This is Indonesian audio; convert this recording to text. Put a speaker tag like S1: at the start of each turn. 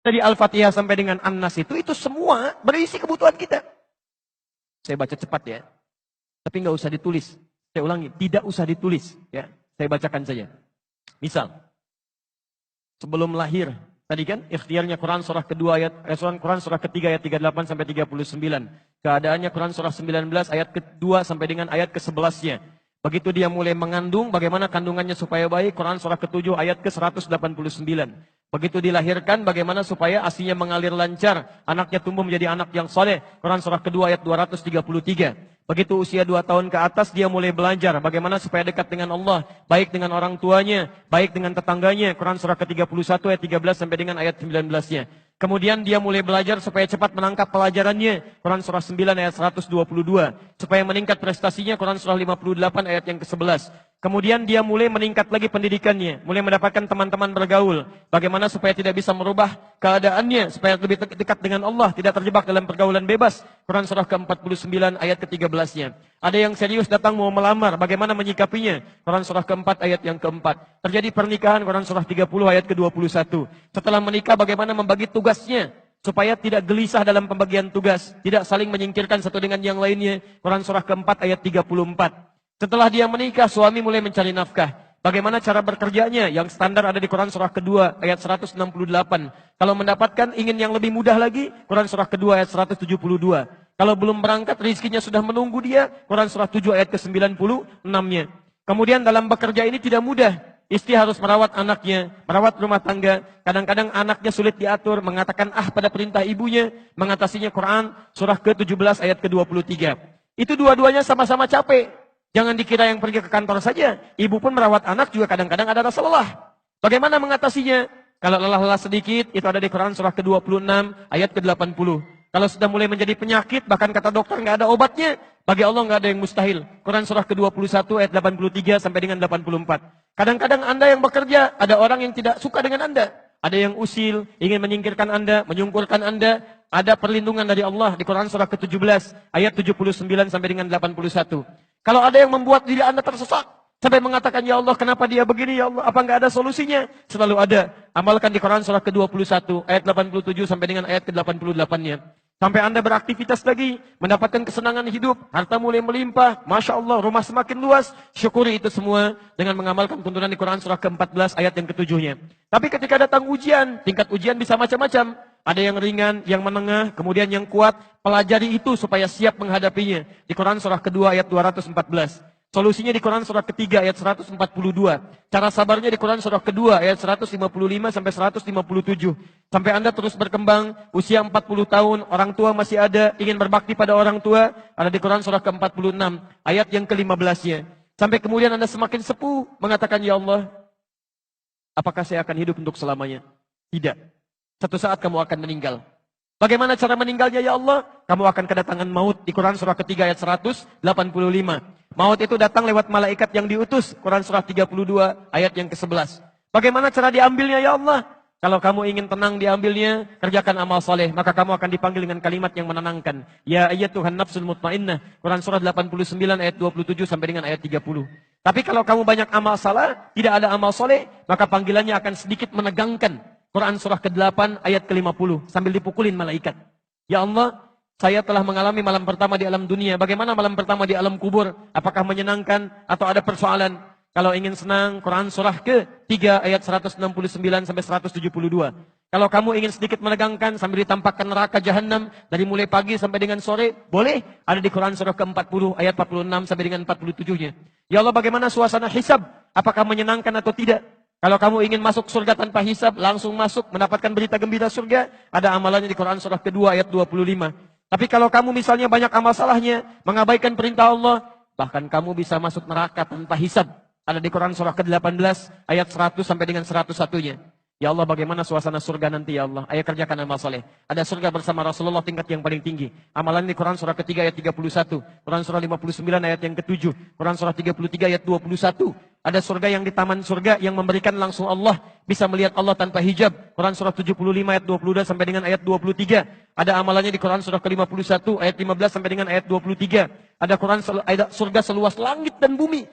S1: Dari Al-Fatihah sampai dengan An-Nas itu semua berisi kebutuhan kita. Saya baca cepat ya. Tapi nggak usah ditulis. Saya ulangi, tidak usah ditulis. Ya, saya bacakan saja. Misal, sebelum lahir, tadi kan ikhtiarnya Quran surah kedua ayat, Quran surah ketiga ayat 38 sampai 39. Keadaannya Quran surah 19 ayat kedua sampai dengan ayat ke-11-nya. Begitu dia mulai mengandung, bagaimana kandungannya supaya baik, Quran surah ke-7 ayat ke-189. Begitu dilahirkan, bagaimana supaya asinya mengalir lancar, anaknya tumbuh menjadi anak yang soleh, Quran surah kedua ayat 233. Begitu usia 2 tahun ke atas, dia mulai belajar bagaimana supaya dekat dengan Allah, baik dengan orang tuanya, baik dengan tetangganya, Quran surah ke-31 ayat 13 sampai dengan ayat 19-nya. Kemudian dia mulai belajar supaya cepat menangkap pelajarannya, Quran surah 9 ayat 122. Supaya meningkat prestasinya, Quran surah 58 ayat yang ke-11. Kemudian dia mulai meningkat lagi pendidikannya, mulai mendapatkan teman-teman bergaul. Bagaimana supaya tidak bisa merubah keadaannya, supaya lebih dekat dengan Allah, tidak terjebak dalam pergaulan bebas. Quran surah ke-49 ayat ke-13-nya. Ada yang serius datang mau melamar, bagaimana menyikapinya? Quran surah ke-4 ayat yang ke-4. Terjadi pernikahan, Quran surah 30 ayat ke-21. Setelah menikah, bagaimana membagi tugasnya? Supaya tidak gelisah dalam pembagian tugas, tidak saling menyingkirkan satu dengan yang lainnya. Quran surah ke-4 ayat 34. Setelah dia menikah, suami mulai mencari nafkah. Bagaimana cara bekerjanya? Yang standar ada di Quran surah kedua ayat 168. Kalau mendapatkan ingin yang lebih mudah lagi, Quran surah kedua ayat 172. Kalau belum berangkat, rezekinya sudah menunggu dia, Quran surah 7 ayat ke-96-nya. Kemudian dalam bekerja ini tidak mudah. Istri harus merawat anaknya, merawat rumah tangga. Kadang-kadang anaknya sulit diatur, mengatakan pada perintah ibunya, mengatasinya Quran surah ke-17 ayat ke-23. Itu dua-duanya sama-sama capek. Jangan dikira yang pergi ke kantor saja. Ibu pun merawat anak juga kadang-kadang ada rasa lelah. Bagaimana mengatasinya? Kalau lelah-lelah sedikit, itu ada di Quran surah ke-26 ayat ke-80. Kalau sudah mulai menjadi penyakit, bahkan kata dokter nggak ada obatnya, bagi Allah nggak ada yang mustahil. Quran surah ke-21 ayat 83 sampai dengan 84. Kadang-kadang Anda yang bekerja, ada orang yang tidak suka dengan Anda. Ada yang usil, ingin menyingkirkan Anda, menyungkurkan Anda. Ada perlindungan dari Allah di Quran surah ke-17 ayat 79 sampai dengan 81. Kalau ada yang membuat diri Anda tersesat, sampai mengatakan, ya Allah kenapa dia begini, ya Allah apa nggak ada solusinya? Selalu ada. Amalkan di Quran surah ke-21 ayat 87 sampai dengan ayat ke-88-nya. Sampai Anda beraktivitas lagi, mendapatkan kesenangan hidup, harta mulai melimpah, Masya Allah, rumah semakin luas, syukuri itu semua dengan mengamalkan tuntunan di Quran surah ke-14 ayat yang ke-7-nya. Tapi ketika datang ujian, tingkat ujian bisa macam-macam. Ada yang ringan, yang menengah, kemudian yang kuat. Pelajari itu supaya siap menghadapinya. Di Quran surah kedua ayat 214. Solusinya di Quran surah ketiga ayat 142. Cara sabarnya di Quran surah kedua ayat 155 sampai 157. Sampai Anda terus berkembang, usia 40 tahun, orang tua masih ada, ingin berbakti pada orang tua, ada di Quran surah ke-46, ayat yang ke-15-nya. Sampai kemudian Anda semakin sepuh, mengatakan, ya Allah, apakah saya akan hidup untuk selamanya? Tidak. Satu saat kamu akan meninggal. Bagaimana cara meninggalnya ya Allah? Kamu akan kedatangan maut di Quran surah ketiga ayat 185. Maut itu datang lewat malaikat yang diutus. Quran surah 32 ayat yang ke-11. Bagaimana cara diambilnya ya Allah? Kalau kamu ingin tenang diambilnya, kerjakan amal soleh. Maka kamu akan dipanggil dengan kalimat yang menenangkan. Ya ayyatuhan nafsul mutmainnah. Quran surah 89 ayat 27 sampai dengan ayat 30. Tapi kalau kamu banyak amal salah, tidak ada amal soleh, maka panggilannya akan sedikit menegangkan. Quran surah ke-8 ayat ke-50 sambil dipukulin malaikat. Ya Allah, saya telah mengalami malam pertama di alam dunia. Bagaimana malam pertama di alam kubur? Apakah menyenangkan atau ada persoalan? Kalau ingin senang, Quran surah ke-3 ayat 169 sampai 172. Kalau kamu ingin sedikit menegangkan sambil ditampakkan neraka jahanam dari mulai pagi sampai dengan sore, boleh. Ada di Quran surah ke-40 ayat 46 sampai dengan 47-nya. Ya Allah, bagaimana suasana hisab? Apakah menyenangkan atau tidak? Kalau kamu ingin masuk surga tanpa hisab, langsung masuk, mendapatkan berita gembira surga, ada amalannya di Quran surah kedua ayat 25. Tapi kalau kamu misalnya banyak amal salahnya, mengabaikan perintah Allah, bahkan kamu bisa masuk neraka tanpa hisab. Ada di Quran surah ke-18 ayat 100 sampai dengan 101-nya. Ya Allah, bagaimana suasana surga nanti ya Allah? Ayo kerjakan amal soleh. Ada surga bersama Rasulullah tingkat yang paling tinggi. Amalan di Quran surah ketiga ayat 31. Quran surah 59 ayat yang ke-7. Quran surah 33 ayat 21. Ada surga yang di taman surga yang memberikan langsung Allah. Bisa melihat Allah tanpa hijab. Quran surah 75 ayat 22 sampai dengan ayat 23. Ada amalannya di Quran surah ke-51 ayat 15 sampai dengan ayat 23. Ada surga seluas langit dan bumi.